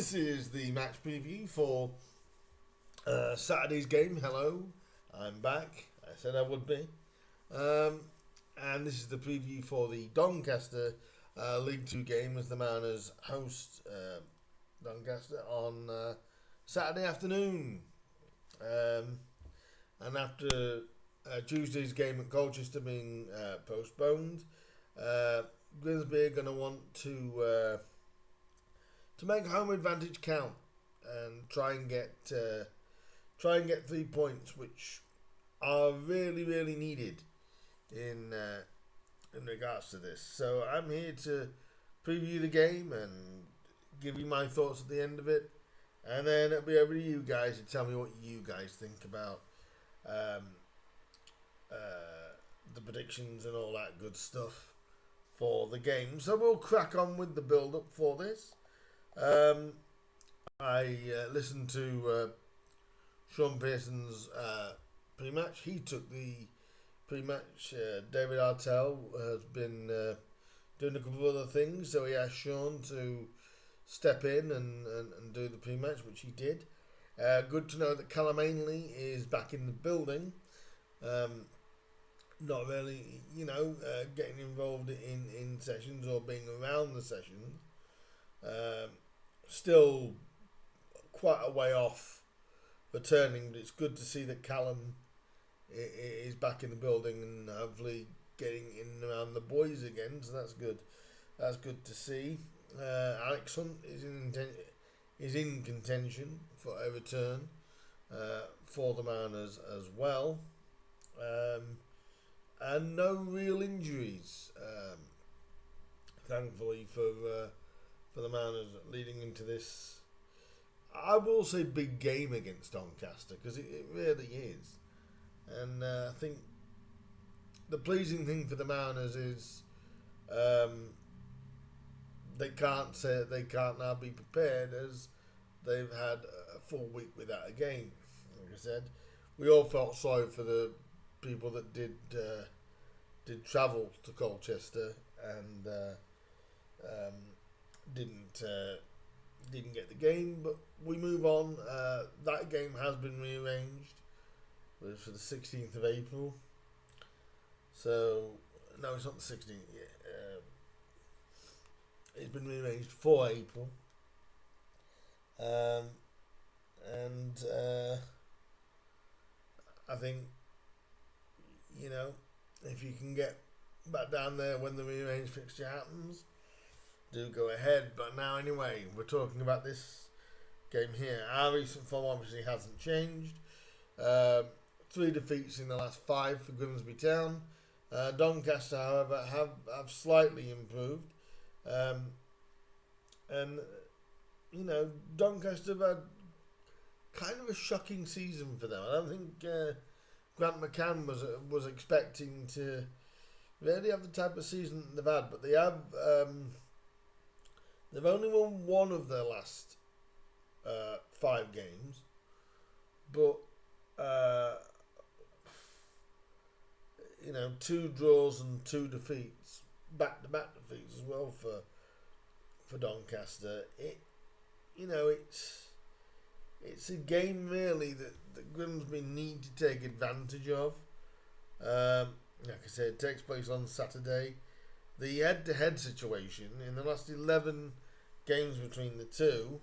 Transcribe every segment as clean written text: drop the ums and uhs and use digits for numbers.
this is the match preview for Saturday's game. Hello, I'm back. I said I would be. And this is the preview for the Doncaster League 2 game as the Mariners host Doncaster on Saturday afternoon. And after Tuesday's game at Colchester being postponed, Grimsby are going to want to make home advantage count and try and get 3 points, which are really needed in regards to this. So I'm here to preview the game and give you my thoughts at the end of it, and then it'll be over to you guys to tell me what you guys think about the predictions and all that good stuff for the game. So we'll crack on with the build-up for this. I listened to Sean Pearson's pre-match. He took the pre-match. David Artell has been doing a couple of other things, so he asked Sean to step in and do the pre-match, which he did. Good to know that Callum Ainley is back in the building. Not really, getting involved in sessions or being around the sessions. Still quite a way off returning, but it's good to see that Callum is back in the building and hopefully getting in and around the boys again, so that's good. That's good to see. Alex Hunt is in contention for a return for the Mariners as well. And no real injuries, thankfully, for the Mariners leading into this, I will say, big game against Doncaster, because it really is. And I think the pleasing thing for the Mariners is they can't now be prepared, as they've had a full week without a game. Like I said, we all felt sorry for the people that did travel to Colchester and didn't get the game, but we move on. That game has been rearranged. It was for the 16th of April. So no, it's not the 16th yet. It's been rearranged for April. And I think, if you can get back down there when the rearranged fixture happens, do go ahead. But now, anyway, we're talking about this game here. Our recent form obviously hasn't changed. 3 defeats in the last 5 for Grimsby Town. Doncaster, however, have slightly improved. And Doncaster have had kind of a shocking season for them. I don't think Grant McCann was expecting to really have the type of season they've had, but they have. They've only won 1 of their last 5 games, but 2 draws and 2 defeats, back-to-back defeats as well for Doncaster. It's a game really that Grimsby need to take advantage of. Like I said, it takes place on Saturday. The head-to-head situation in the last 11 games between the two,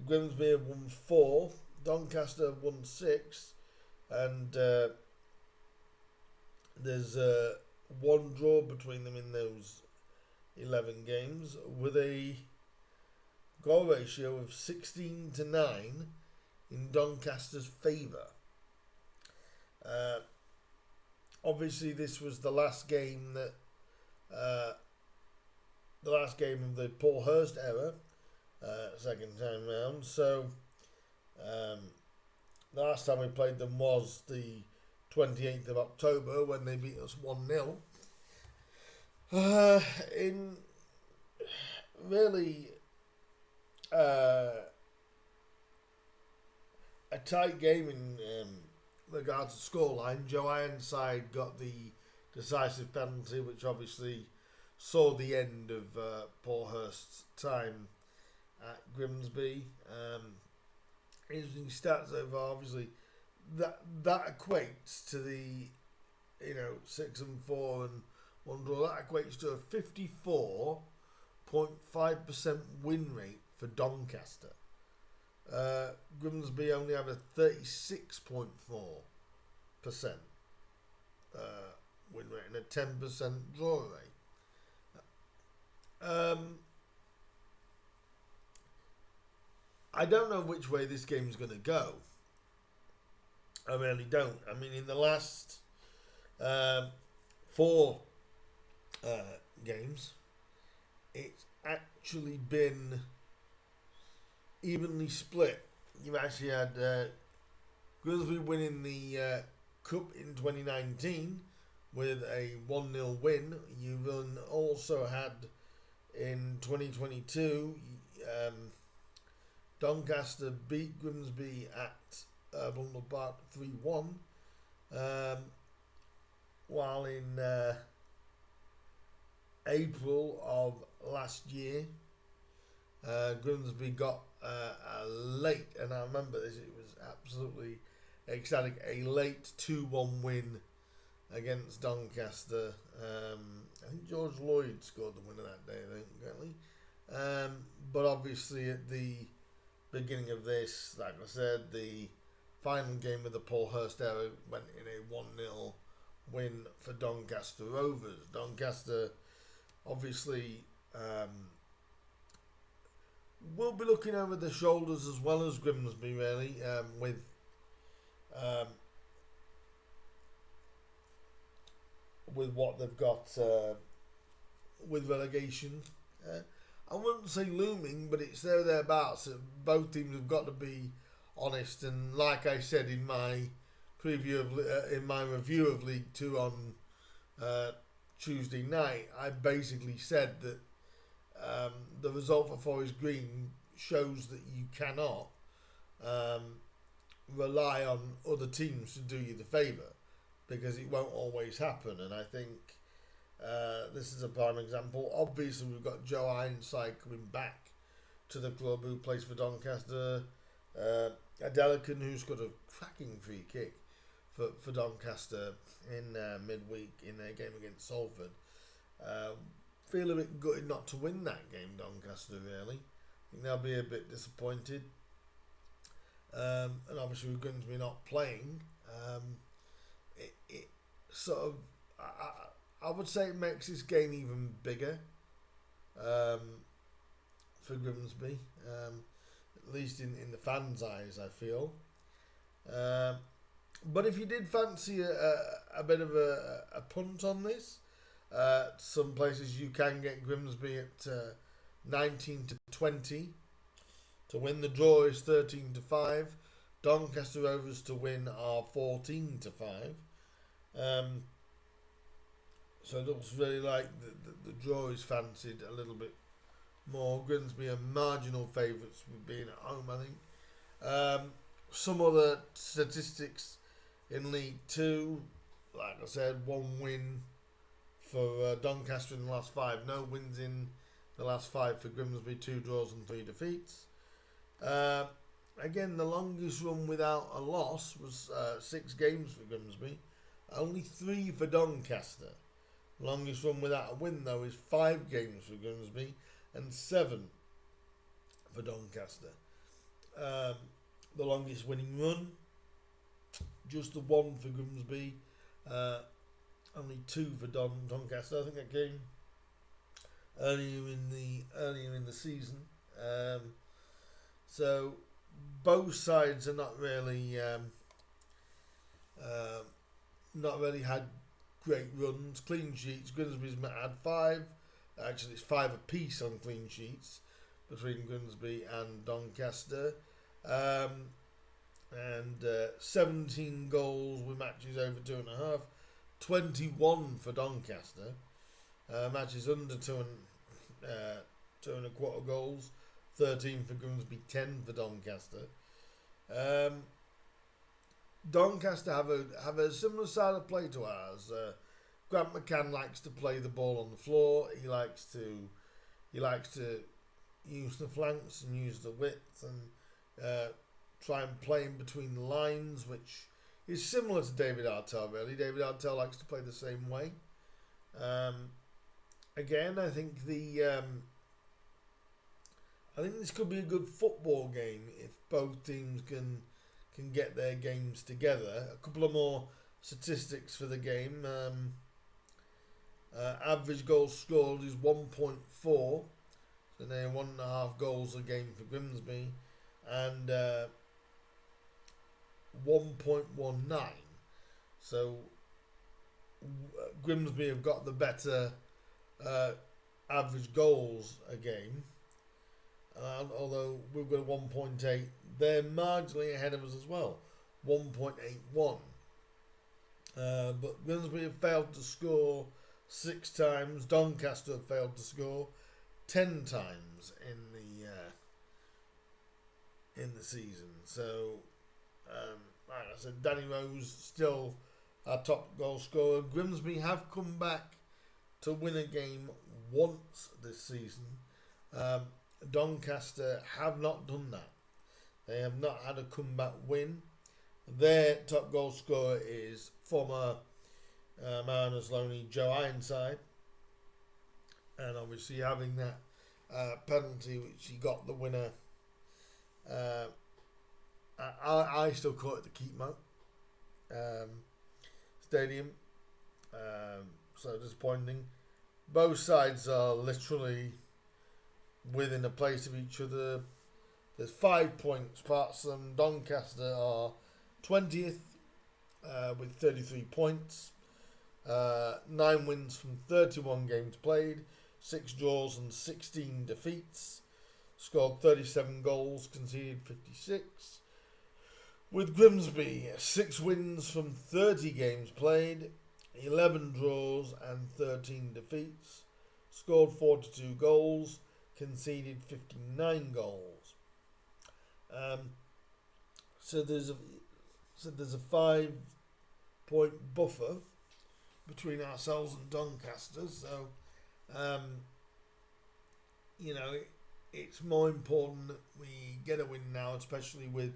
Grimsby have won 4, Doncaster have won 6, and there's 1 draw between them in those 11 games, with a goal ratio of 16-9 in Doncaster's favour. Obviously, this was the last game of the Paul Hurst era, second time round. So the last time we played them was the 28th of October when they beat us 1-0. In really a tight game in regards to scoreline. Joe Ironside's got the decisive penalty, which obviously saw the end of Paul Hurst's time at Grimsby. Interesting stats so far. Obviously, that equates to the 6-4 and 1 draw. That equates to a 54.5% win rate for Doncaster. Grimsby only have a 36.4% win rate and a 10% draw rate. I don't know which way this game's going to go. I really don't. I mean, in the last 4 games, it's actually been evenly split. You've actually had Grimsby winning the Cup in 2019 with a 1-0 win. You've also had in 2022 Doncaster beat Grimsby at Bundle Park 3-1, while in April of last year Grimsby got a late, and I remember this, it was absolutely ecstatic, a late 2-1 win against Doncaster. I think George Lloyd scored the winner that day, apparently. But obviously at the beginning of this, like I said, the final game of the Paul Hurst era went in a 1-0 win for Doncaster Rovers. Doncaster obviously will be looking over their shoulders as well as Grimsby, really, with what they've got with relegation. I wouldn't say looming, but it's thereabouts. Both teams have got to be honest, and like I said in my review of League Two on Tuesday night, I basically said that the result for Forest Green shows that you cannot rely on other teams to do you the favour, because it won't always happen. And I think this is a prime example. Obviously, we've got Joe Ironside coming back to the club, who plays for Doncaster. Adelican, who's got a cracking free kick for Doncaster in midweek in their game against Salford. Feel a bit gutted not to win that game, Doncaster, really. I think they'll be a bit disappointed. And obviously with Grimsby not playing, it sort of, I would say it makes this game even bigger for Grimsby, at least in the fans' eyes, I feel. But if you did fancy a bit of a punt on this, some places you can get Grimsby at 19-20 to win. The draw is 13-5. Doncaster Rovers to win are 14-5. So it looks really like the draw is fancied a little bit more. Grimsby are marginal favourites with being at home, I think. Some other statistics in League Two, like I said, 1 win for Doncaster in the last 5. No wins in the last 5 for Grimsby. 2 draws and 3 defeats. Again, the longest run without a loss was 6 games for Grimsby. Only 3 for Doncaster. Longest run without a win, though, is 5 games for Grimsby and 7 for Doncaster. The longest winning run, just the 1 for Grimsby. Only 2 for Doncaster. I think that came earlier in the season. So both sides are not really had great runs. Clean sheets, Grimsby's had 5. Actually, it's 5 apiece on clean sheets between Grimsby and Doncaster. And 17 goals with matches over 2.5. 21 for Doncaster. Matches under 2.25 goals. 13 for Grimsby, 10 for Doncaster. Doncaster have a similar style of play to ours. Grant McCann likes to play the ball on the floor. He likes to use the flanks and use the width and try and play in between the lines, which is similar to David Artell, really. David Artell likes to play the same way. Again, I think this could be a good football game if both teams can get their games together. A couple of more statistics for the game. Average goals scored is 1.4, so they're 1.5 goals a game for Grimsby, and 1.19. So Grimsby have got the better average goals a game. Although we've got 1.8, they're marginally ahead of us as well, 1.81. But Grimsby have failed to score 6 times. Doncaster have failed to score 10 times in the season. So, like I said, Danny Rose still our top goal scorer. Grimsby have come back to win a game once this season. Doncaster have not done that. They have not had a comeback win. Their top goal scorer is former Mariners loanee Joe Ironside, and obviously having that penalty which he got the winner. I still call it the Keepmo Stadium. So disappointing. Both sides are literally within a place of each other. There's 5 points apart. Doncaster are 20th with 33 points. 9 wins from 31 games played, 6 draws and 16 defeats. Scored 37 goals, conceded 56. With Grimsby, 6 wins from 30 games played, 11 draws and 13 defeats. Scored 42 goals, conceded 59 goals. So there's a 5-point buffer between ourselves and Doncaster. So, it's more important that we get a win now, especially with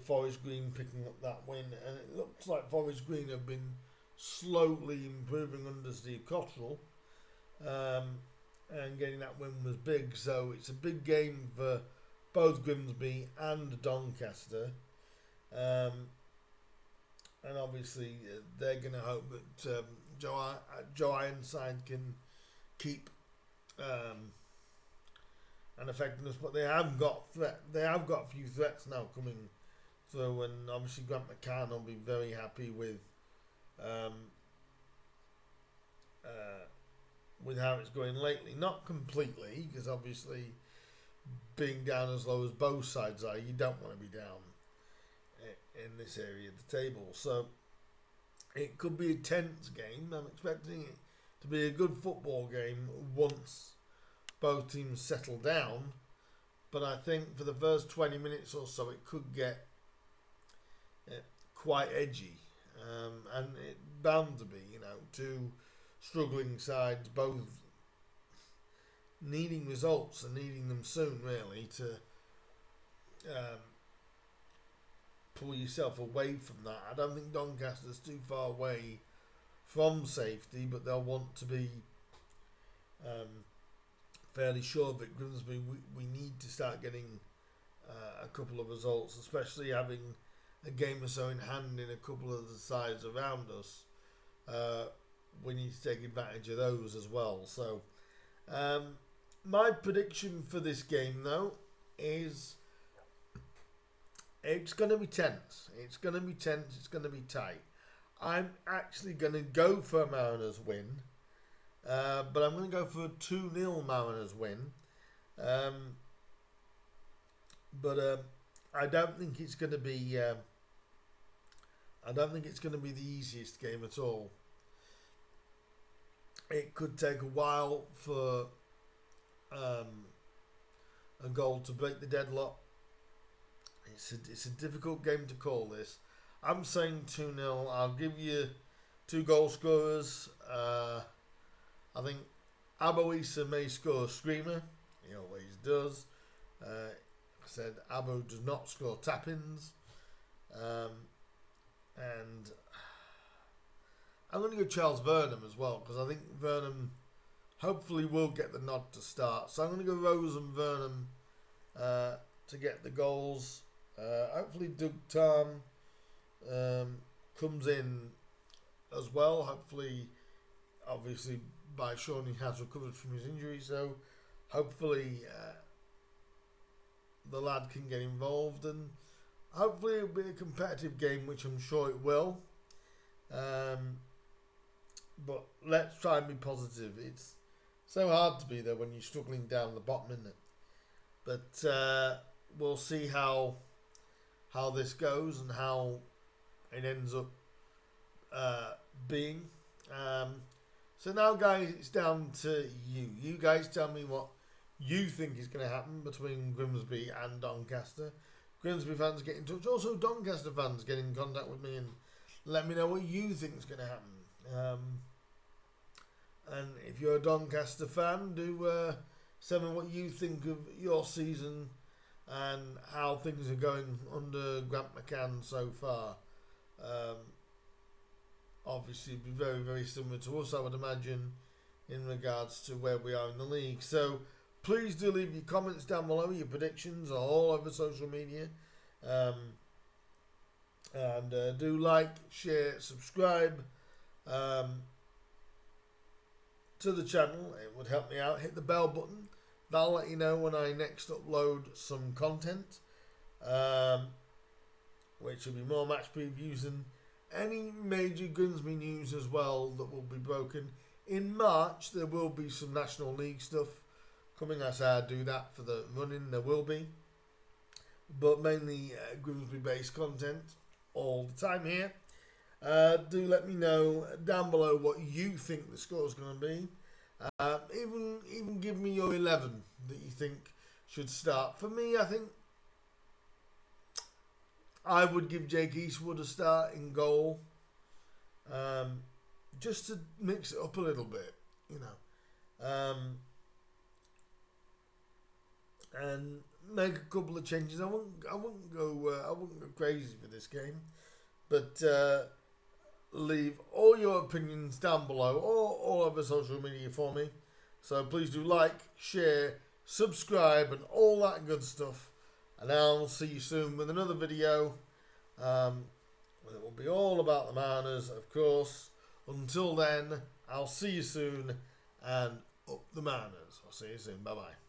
Forest Green picking up that win. And it looks like Forest Green have been slowly improving under Steve Cottrell. And getting that win was big. So it's a big game for both Grimsby and Doncaster. And obviously they're going to hope that Joe Ironside can keep an effectiveness, but they have got a few threats now coming through, and obviously Grant McCann will be very happy with how it's going lately. Not completely, because obviously being down as low as both sides are, you don't want to be down in this area of the table. So it could be a tense game. I'm expecting it to be a good football game once both teams settle down. But I think for the first 20 minutes or so, it could get quite edgy. And it's bound to be, two struggling sides, both needing results and needing them soon, really, to pull yourself away from that. I don't think Doncaster's too far away from safety, but they'll want to be fairly sure that Grimsby, we need to start getting a couple of results, especially having a game or so in hand in a couple of the sides around us. We need to take advantage of those as well. So my prediction for this game, though, is it's going to be tense. It's going to be tense. It's going to be tight. I'm actually going to go for a Mariners win, but I'm going to go for a 2-0 Mariners win. But I don't think it's going to be. I don't think it's going to be the easiest game at all. It could take a while for a goal to break the deadlock. It's a difficult game to call this. I'm saying 2-0. I'll give you 2 goal scorers. I think Abo Issa may score a screamer. He always does. I said Abo does not score tap-ins. And I'm going to go Charles Vernam as well, because I think Vernam hopefully will get the nod to start. So I'm going to go Rose and Vernam to get the goals. Hopefully Doug Tarn comes in as well. Hopefully, obviously, by Sean, he has recovered from his injury. So hopefully the lad can get involved, and hopefully it'll be a competitive game, which I'm sure it will. But let's try and be positive. It's so hard to be there when you're struggling down the bottom, isn't it? But we'll see how this goes and how it ends up being. So now, guys, it's down to you. You guys tell me what you think is going to happen between Grimsby and Doncaster. Grimsby fans, get in touch. Also, Doncaster fans, get in contact with me and let me know what you think is going to happen. And if you're a Doncaster fan, do send me what you think of your season and how things are going under Grant McCann so far. Obviously, it'd be very, very similar to us, I would imagine, in regards to where we are in the league. So please do leave your comments down below, your predictions all over social media. And do like, share, subscribe to the channel. It would help me out. Hit the bell button. That'll let you know when I next upload some content, which will be more match previews and any major Grimsby news as well that will be broken. In March, there will be some National League stuff coming. I say I do that for the running. There will be, but mainly Grimsby-based content all the time here. Do let me know down below what you think the score is going to be. Even give me your 11 that you think should start. For me, I think I would give Jake Eastwood a start in goal, just to mix it up a little bit, you know, and make a couple of changes. I wouldn't go crazy for this game, but leave all your opinions down below or all over social media for me. So please do like, share, subscribe, and all that good stuff. And I'll see you soon with another video. It will be all about the Mariners, of course. Until then, I'll see you soon, and up the Mariners. I'll see you soon. Bye-bye.